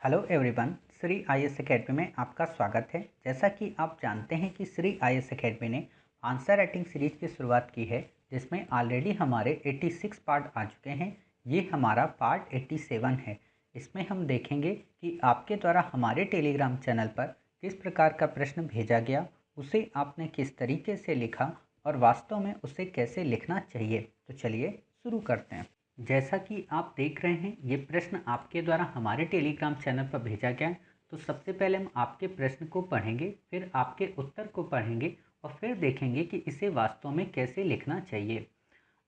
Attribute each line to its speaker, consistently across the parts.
Speaker 1: Hello everyone, Shri IAS academy में आपका स्वागत है। जैसा कि आप जानते हैं कि श्री आईएएस एकेडमी ने आंसर राइटिंग सीरीज की शुरुआत की है, जिसमें ऑलरेडी हमारे 86 पार्ट आ चुके हैं। ये हमारा पार्ट 87 है। इसमें हम देखेंगे कि आपके द्वारा हमारे टेलीग्राम चैनल पर किस प्रकार का प्रश्न भेजा गया, उसे आपने किस तरीके से लिखा और वास्तव में उसे कैसे लिखना चाहिए। तो चलिए शुरू करते हैं। जैसा कि आप देख रहे हैं, ये प्रश्न आपके द्वारा हमारे टेलीग्राम चैनल पर भेजा गया है। तो सबसे पहले हम आपके प्रश्न को पढ़ेंगे, फिर आपके उत्तर को पढ़ेंगे और फिर देखेंगे कि इसे वास्तव में कैसे लिखना चाहिए।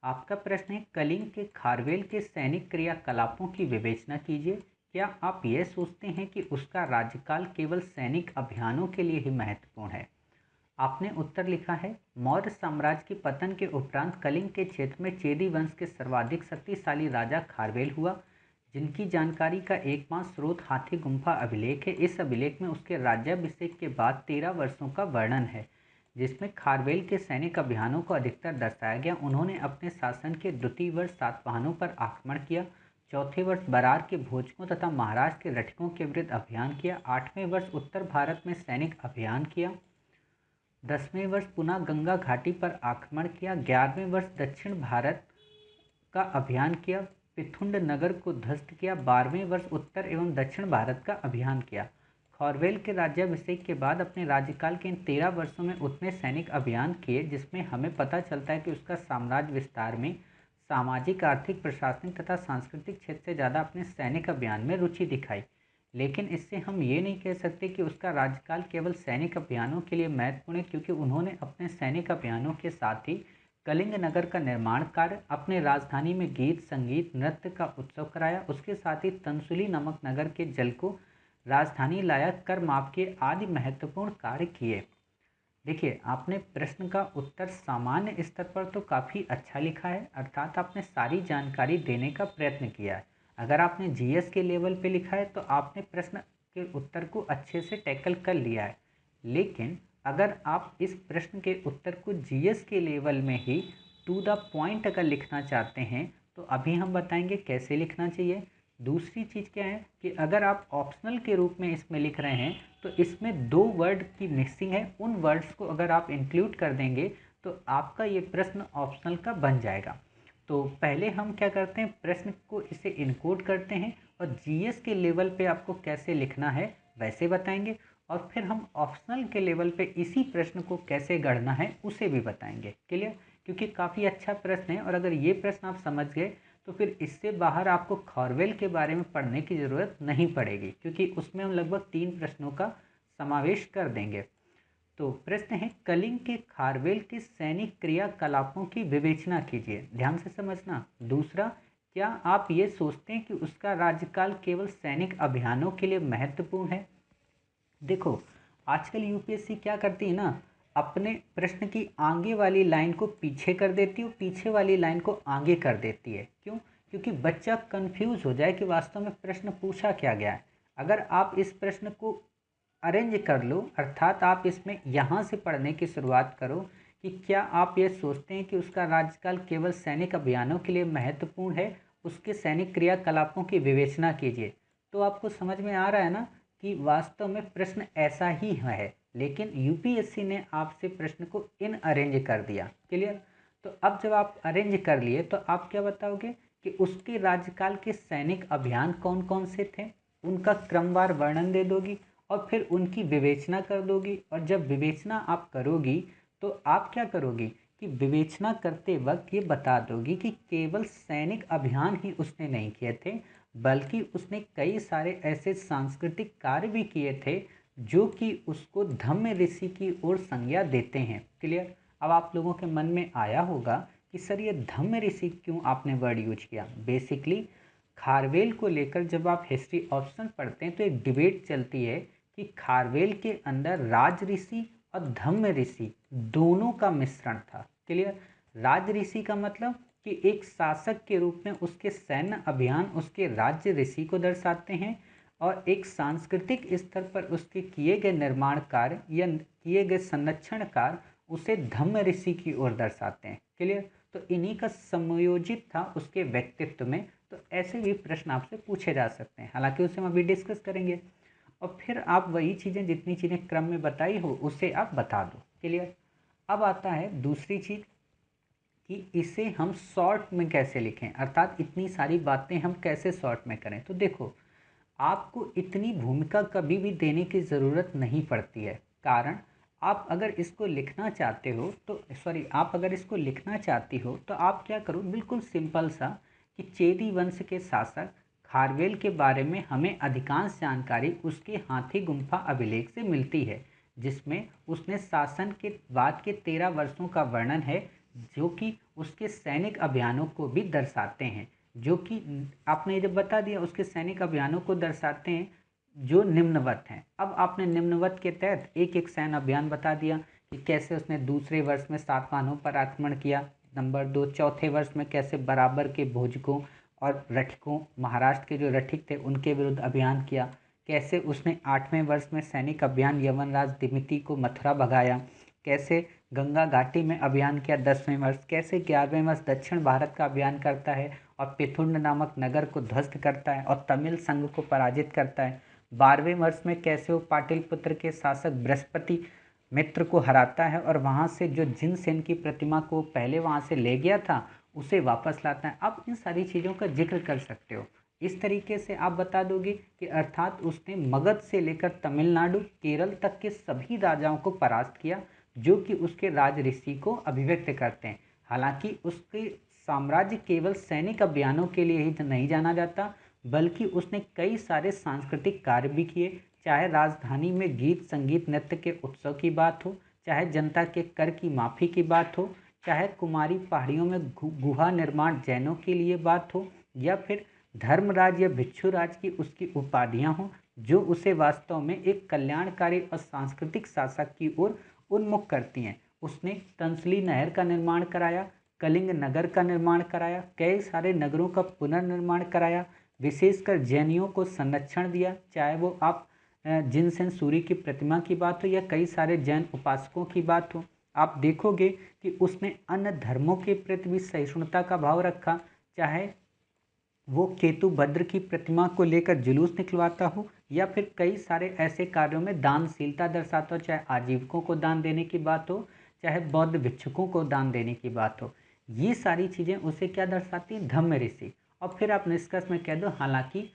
Speaker 1: आपका प्रश्न है, कलिंग के खारवेल के सैनिक क्रियाकलापों की विवेचना कीजिए। क्या आप यह सोचते हैं कि उसका राज्यकाल केवल सैनिक अभियानों के लिए ही महत्वपूर्ण है? आपने उत्तर लिखा है, मौर्य साम्राज्य के पतन के उपरांत कलिंग के क्षेत्र में चेदी वंश के सर्वाधिक शक्तिशाली राजा खारवेल हुआ, जिनकी जानकारी का एकमात्र स्रोत हाथी गुम्फा अभिलेख है। इस अभिलेख में उसके राज्याभिषेक के बाद 13 वर्षों का वर्णन है, जिसमें खारवेल के सैनिक अभियानों को अधिकतर दर्शाया गया। उन्होंने अपने शासन के द्वितीय वर्ष सातवाहनों पर आक्रमण किया, चौथे वर्ष बरार के भोजकों तथा महाराष्ट्र के रठिकों के विरुद्ध अभियान किया, 8वें वर्ष उत्तर भारत में सैनिक अभियान किया, 10वें वर्ष पुनः गंगा घाटी पर आक्रमण किया, 11वें वर्ष दक्षिण भारत का अभियान किया, पिथुंड नगर को ध्वस्त किया, 12वें वर्ष उत्तर एवं दक्षिण भारत का अभियान किया। खौरवेल के राज्याभिषेक के बाद अपने राज्यकाल के इन 13 वर्षों में उतने सैनिक अभियान किए, जिसमें हमें पता चलता है कि उसका साम्राज्य विस्तार में सामाजिक, आर्थिक, प्रशासनिक तथा सांस्कृतिक क्षेत्र से ज़्यादा अपने सैनिक अभियान में रुचि दिखाई। लेकिन इससे हम ये नहीं कह सकते कि उसका राज्यकाल केवल सैनिक अभियानों के लिए महत्वपूर्ण है, क्योंकि उन्होंने अपने सैनिक अभियानों के साथ ही कलिंग नगर का निर्माण कार्य, अपने राजधानी में गीत, संगीत, नृत्य का उत्सव कराया। उसके साथ ही तंसुली नामक नगर के जल को राजधानी लाया, कर माफ के आदि महत्वपूर्ण कार्य किए। देखिए, आपने प्रश्न का उत्तर सामान्य स्तर पर तो काफ़ी अच्छा लिखा है, अर्थात आपने सारी जानकारी देने का प्रयत्न किया है। अगर आपने जीएस के लेवल पे लिखा है तो आपने प्रश्न के उत्तर को अच्छे से टैकल कर लिया है। लेकिन अगर आप इस प्रश्न के उत्तर को जीएस के लेवल में ही टू द पॉइंट अगर लिखना चाहते हैं, तो अभी हम बताएंगे कैसे लिखना चाहिए। दूसरी चीज़ क्या है कि अगर आप ऑप्शनल के रूप में इसमें लिख रहे हैं, तो इसमें 2 वर्ड की मिक्सिंग है। उन वर्ड्स को अगर आप इंक्लूड कर देंगे तो आपका ये प्रश्न ऑप्शनल का बन जाएगा। तो पहले हम क्या करते हैं, प्रश्न को इसे इनकोड करते हैं और जीएस के लेवल पे आपको कैसे लिखना है वैसे बताएंगे, और फिर हम ऑप्शनल के लेवल पे इसी प्रश्न को कैसे गढ़ना है उसे भी बताएंगे। क्लियर? क्योंकि काफ़ी अच्छा प्रश्न है, और अगर ये प्रश्न आप समझ गए तो फिर इससे बाहर आपको खौरवेल के बारे में पढ़ने की ज़रूरत नहीं पड़ेगी, क्योंकि उसमें हम लगभग 3 प्रश्नों का समावेश कर देंगे। तो प्रश्न है, कलिंग के खारवेल के सैनिक क्रियाकलापों की विवेचना कीजिए। ध्यान से समझना। दूसरा, क्या आप ये सोचते हैं कि उसका राज्यकाल केवल सैनिक अभियानों के लिए महत्वपूर्ण है? देखो, आजकल यूपीएससी क्या करती है ना, अपने प्रश्न की आगे वाली लाइन को पीछे कर देती है, पीछे वाली लाइन को आगे कर देती है। क्यों? क्योंकि बच्चा कंफ्यूज हो जाए कि वास्तव में प्रश्न पूछा क्या गया है। अगर आप इस प्रश्न को अरेंज कर लो, अर्थात आप इसमें यहाँ से पढ़ने की शुरुआत करो कि क्या आप ये सोचते हैं कि उसका राज्यकाल केवल सैनिक अभियानों के लिए महत्वपूर्ण है, उसके सैनिक क्रियाकलापों की विवेचना कीजिए, तो आपको समझ में आ रहा है ना कि वास्तव में प्रश्न ऐसा ही है। लेकिन यूपीएससी ने आपसे प्रश्न को इन अरेंज कर दिया। क्लियर? तो अब जब आप अरेंज कर लिए तो आप क्या बताओगे कि उसके राज्यकाल के सैनिक अभियान कौन कौन से थे, उनका क्रमवार वर्णन दे दोगी और फिर उनकी विवेचना कर दोगी। और जब विवेचना आप करोगी तो आप क्या करोगी कि विवेचना करते वक्त ये बता दोगी कि केवल सैनिक अभियान ही उसने नहीं किए थे, बल्कि उसने कई सारे ऐसे सांस्कृतिक कार्य भी किए थे जो कि उसको धम्म ऋषि की ओर संज्ञा देते हैं। क्लियर? अब आप लोगों के मन में आया होगा कि सर ये धम्म ऋषि क्यों आपने वर्ड यूज किया। बेसिकली खारवेल को लेकर जब आप हिस्ट्री ऑप्शन पढ़ते हैं तो एक डिबेट चलती है कि खारवेल के अंदर राज ऋषि और धम्म ऋषि दोनों का मिश्रण था। क्लियर? राज ऋषि का मतलब कि एक शासक के रूप में उसके सैन्य अभियान उसके राज्य ऋषि को दर्शाते हैं, और एक सांस्कृतिक स्तर पर उसके किए गए निर्माण कार्य या किए गए संरक्षण कार्य उसे धम्म ऋषि की ओर दर्शाते हैं। क्लियर? तो इन्हीं का संयोजित था उसके व्यक्तित्व में तो ऐसे भी प्रश्न आपसे पूछे जा सकते हैं, हालांकि उसे हम अभी डिस्कस करेंगे। और फिर आप वही चीज़ें, जितनी चीज़ें क्रम में बताई हो उसे आप बता दो। क्लियर। अब आता है दूसरी चीज़ कि इसे हम शॉर्ट में कैसे लिखें, अर्थात इतनी सारी बातें हम कैसे शॉर्ट में करें। तो देखो, आपको इतनी भूमिका कभी भी देने की ज़रूरत नहीं पड़ती है। कारण, आप अगर इसको लिखना चाहते हो तो आप अगर इसको लिखना चाहती हो तो आप क्या करो, बिल्कुल सिंपल सा, कि चेदी वंश के शासक खारवेल के बारे में हमें अधिकांश जानकारी उसके हाथी गुम्फा अभिलेख से मिलती है, जिसमें उसने शासन के बाद के 13 वर्षों का वर्णन है, जो कि उसके सैनिक अभियानों को भी दर्शाते हैं, जो कि आपने जब बता दिया उसके सैनिक अभियानों को दर्शाते हैं जो निम्नवत हैं। अब आपने निम्नवत के तहत एक एक सैन्य अभियान बता दिया कि कैसे उसने दूसरे वर्ष में सातवाहनों पर आक्रमण किया, नंबर 2 चौथे वर्ष में कैसे बराबर के भोजकों और रठिकों, महाराष्ट्र के जो रठिक थे उनके विरुद्ध अभियान किया, कैसे उसने 8वें वर्ष में सैनिक अभियान यवनराज दिमिति को मथुरा भगाया, कैसे गंगा घाटी में अभियान किया 10वें वर्ष, कैसे 11वें वर्ष दक्षिण भारत का अभियान करता है और पिथुंड नामक नगर को ध्वस्त करता है और तमिल संघ को पराजित करता है, 12वें वर्ष में कैसे वो पाटलिपुत्र के शासक बृहस्पति मित्र को हराता है और वहाँ से जो जिनसेन की प्रतिमा को पहले वहाँ से ले गया था उसे वापस लाता है। आप इन सारी चीज़ों का जिक्र कर सकते हो। इस तरीके से आप बता दोगे कि अर्थात उसने मगध से लेकर तमिलनाडु केरल तक के सभी राजाओं को परास्त किया, जो कि उसके राज ऋषि को अभिव्यक्त करते हैं। हालांकि उसके साम्राज्य केवल सैनिक अभियानों के लिए ही नहीं जाना जाता, बल्कि उसने कई सारे सांस्कृतिक कार्य भी किए, चाहे राजधानी में गीत संगीत नृत्य के उत्सव की बात हो, चाहे जनता के कर की माफ़ी की बात हो, चाहे कुमारी पहाड़ियों में गुहा निर्माण जैनों के लिए बात हो, या फिर धर्मराज या भिक्षुराज की उसकी उपाधियां हों, जो उसे वास्तव में एक कल्याणकारी और सांस्कृतिक शासक की ओर उन्मुख करती हैं। उसने तंसली नहर का निर्माण कराया, कलिंग नगर का निर्माण कराया, कई सारे नगरों का पुनर्निर्माण कराया, विशेषकर जैनियों को संरक्षण दिया, चाहे वो आप जिनसेन सूरी की प्रतिमा की बात हो या कई सारे जैन उपासकों की बात हो। आप देखोगे कि उसने अन्य धर्मों के प्रति भी सहिष्णुता का भाव रखा, चाहे वो केतु भद्र की प्रतिमा को लेकर जुलूस निकलवाता हो या फिर कई सारे ऐसे कार्यों में दानशीलता दर्शाता हो, चाहे आजीविकों को दान देने की बात हो, चाहे बौद्ध भिक्षुकों को दान देने की बात हो। ये सारी चीज़ें उसे क्या दर्शाती हैं, धम्म ऋषि। और फिर आप निष्कर्ष में कह दो, हालांकि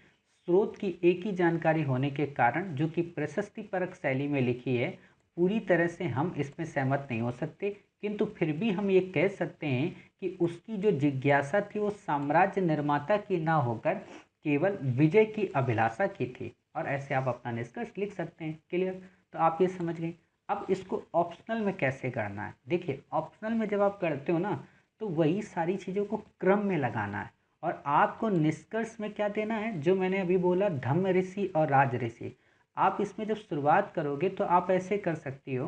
Speaker 1: स्रोत की एक ही जानकारी होने के कारण, जो कि प्रशस्ति परक शैली में लिखी है, पूरी तरह से हम इसमें सहमत नहीं हो सकते, किंतु फिर भी हम ये कह सकते हैं कि उसकी जो जिज्ञासा थी वो साम्राज्य निर्माता की ना होकर केवल विजय की अभिलाषा की थी। और ऐसे आप अपना निष्कर्ष लिख सकते हैं। क्लियर। तो आप ये समझ गए। अब इसको ऑप्शनल में कैसे करना है। देखिए, ऑप्शनल में जब आप करते हो ना, तो वही सारी चीज़ों को क्रम में लगाना है और आपको निष्कर्ष में क्या देना है, जो मैंने अभी बोला, धम्म ऋषि और राज ऋषि। आप इसमें जब शुरुआत करोगे तो आप ऐसे कर सकती हो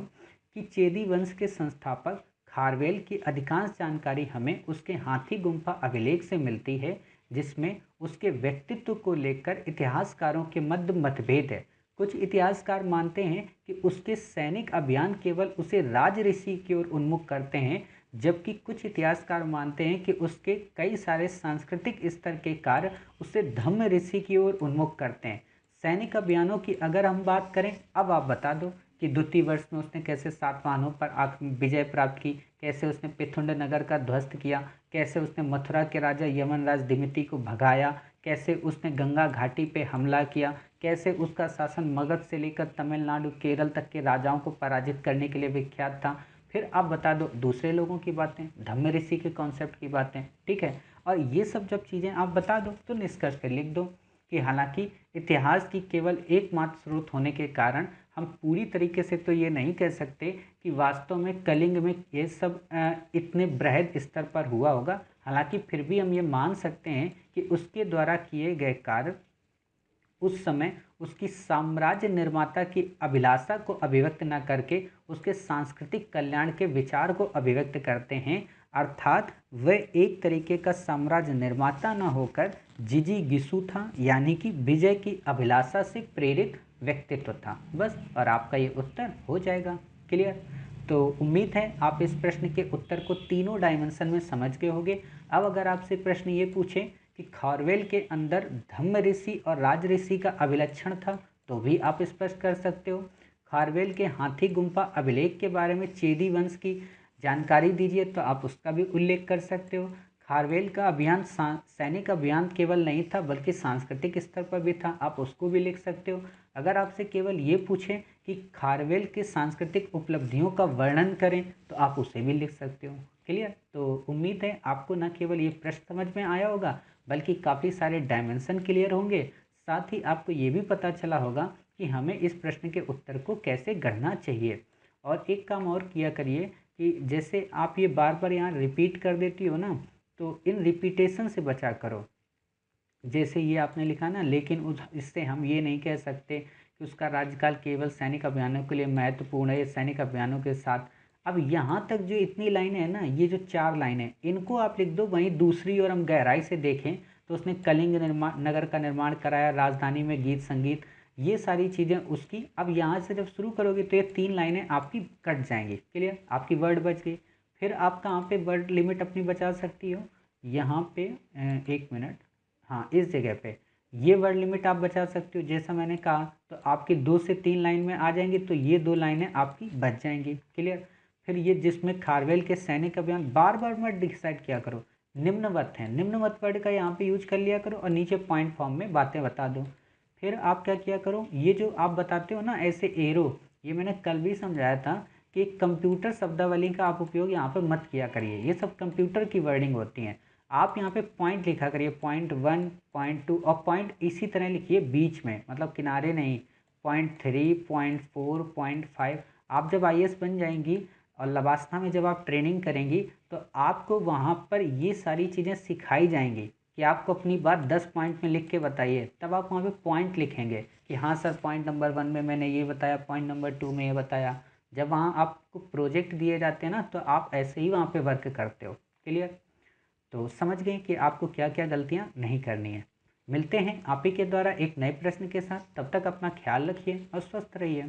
Speaker 1: कि चेदी वंश के संस्थापक खारवेल की अधिकांश जानकारी हमें उसके हाथी गुम्फा अभिलेख से मिलती है, जिसमें उसके व्यक्तित्व को लेकर इतिहासकारों के मध्य मतभेद है। कुछ इतिहासकार मानते हैं कि उसके सैनिक अभियान केवल उसे राज ऋषि की ओर उन्मुख करते हैं, जबकि कुछ इतिहासकार मानते हैं कि उसके कई सारे सांस्कृतिक स्तर के कार्य उसे धम्म ऋषि की ओर उन्मुख करते हैं। सैनिक अभियानों की अगर हम बात करें, अब आप बता दो कि द्वितीय वर्ष में उसने कैसे सातवाहनों पर विजय प्राप्त की, कैसे उसने पिथुंड नगर का ध्वस्त किया, कैसे उसने मथुरा के राजा यवनराज दिमिति को भगाया, कैसे उसने गंगा घाटी पे हमला किया, कैसे उसका शासन मगध से लेकर तमिलनाडु केरल तक के राजाओं को पराजित करने के लिए विख्यात था। फिर आप बता दो दूसरे लोगों की बातें, धम्म ऋषि के कॉन्सेप्ट की बातें। ठीक है। और ये सब जब चीज़ें आप बता दो तो निष्कर्ष कर लिख दो कि हालांकि इतिहास की केवल एकमात्र स्रोत होने के कारण हम पूरी तरीके से तो ये नहीं कह सकते कि वास्तव में कलिंग में ये सब इतने बृहद स्तर पर हुआ होगा। हालांकि फिर भी हम ये मान सकते हैं कि उसके द्वारा किए गए कार्य उस समय उसकी साम्राज्य निर्माता की अभिलाषा को अभिव्यक्त न करके उसके सांस्कृतिक कल्याण के विचार को अभिव्यक्त करते हैं। अर्थात वह एक तरीके का साम्राज्य निर्माता न होकर जिजीगिसु था, यानी कि विजय की अभिलाषा से प्रेरित व्यक्तित्व था। बस, और आपका ये उत्तर हो जाएगा। क्लियर। तो उम्मीद है आप इस प्रश्न के उत्तर को तीनों डायमेंशन में समझ गए होंगे। अब अगर आपसे प्रश्न ये पूछे कि खारवेल के अंदर धम्म ऋषि और राज ऋषि का अभिलक्षण था, तो भी आप स्पष्ट कर सकते हो। खारवेल के हाथी गुम्फा अभिलेख के बारे में चेदी वंश की जानकारी दीजिए, तो आप उसका भी उल्लेख कर सकते हो। खारवेल का अभियान सैनिक अभियान केवल नहीं था बल्कि सांस्कृतिक स्तर पर भी था, आप उसको भी लिख सकते हो। अगर आपसे केवल ये पूछें कि खारवेल के सांस्कृतिक उपलब्धियों का वर्णन करें, तो आप उसे भी लिख सकते हो। क्लियर? तो उम्मीद है आपको न केवल ये प्रश्न समझ में आया होगा बल्कि काफ़ी सारे डायमेंशन क्लियर होंगे। साथ ही आपको ये भी पता चला होगा कि हमें इस प्रश्न के उत्तर को कैसे गढ़ना चाहिए। और एक काम और किया करिए कि जैसे आप ये बार बार यहाँ रिपीट कर देती हो ना, तो इन रिपीटेशन से बचा करो। जैसे ये आपने लिखा ना, लेकिन उस इससे हम ये नहीं कह सकते कि उसका राज्यकाल केवल सैनिक अभियानों के लिए महत्वपूर्ण है, सैनिक अभियानों के साथ। अब यहाँ तक जो इतनी लाइनें हैं ना, ये जो 4 लाइनें, इनको आप लिख दो। वहीं दूसरी ओर हम गहराई से देखें तो उसने कलिंग नगर का निर्माण कराया, राजधानी में गीत संगीत, ये सारी चीज़ें उसकी। अब यहाँ से जब शुरू करोगे तो ये 3 लाइनें आपकी कट जाएंगी। क्लियर? आपकी वर्ड बच गई। फिर आप कहाँ पे वर्ड लिमिट अपनी बचा सकती हो? यहाँ पे 1 मिनट, हाँ इस जगह पे ये वर्ड लिमिट आप बचा सकते हो। जैसा मैंने कहा, तो आपकी 2 से 3 लाइन में आ जाएंगी, तो ये 2 लाइनें आपकी बच जाएंगी। क्लियर? फिर ये जिसमें खारवेल के सैनिक अभियान, बार बार मत डिसाइड किया करो, निम्नवत है, निम्नवत वर्ड का यहाँ पे यूज कर लिया करो और नीचे पॉइंट फॉर्म में बातें बता दो। फिर आप क्या किया करो, ये जो आप बताते हो ना ऐसे एरो, ये मैंने कल भी समझाया था कि कंप्यूटर शब्दावली का आप उपयोग यहाँ पर मत किया करिए, ये सब कंप्यूटर की वर्डिंग होती हैं। आप यहाँ पे पॉइंट लिखा करिए, .1, .2 और पॉइंट इसी तरह लिखिए बीच में, मतलब किनारे नहीं। .3, .4, .5। आप जब IAS बन जाएंगी और लवास्था में जब आप ट्रेनिंग करेंगी, तो आपको वहाँ पर ये सारी चीज़ें सिखाई जाएंगी कि आपको अपनी बात 10 पॉइंट में लिख के बताइए। तब आप वहाँ पे पॉइंट लिखेंगे कि हाँ सर, पॉइंट नंबर 1 में मैंने ये बताया, पॉइंट नंबर 2 में ये बताया। जब वहाँ आपको प्रोजेक्ट दिए जाते हैं ना, तो आप ऐसे ही वहाँ पे वर्क करते हो। क्लियर? तो समझ गए कि आपको क्या क्या गलतियाँ नहीं करनी है। मिलते हैं आप ही के द्वारा एक नए प्रश्न के साथ। तब तक अपना ख्याल रखिए और स्वस्थ रहिए।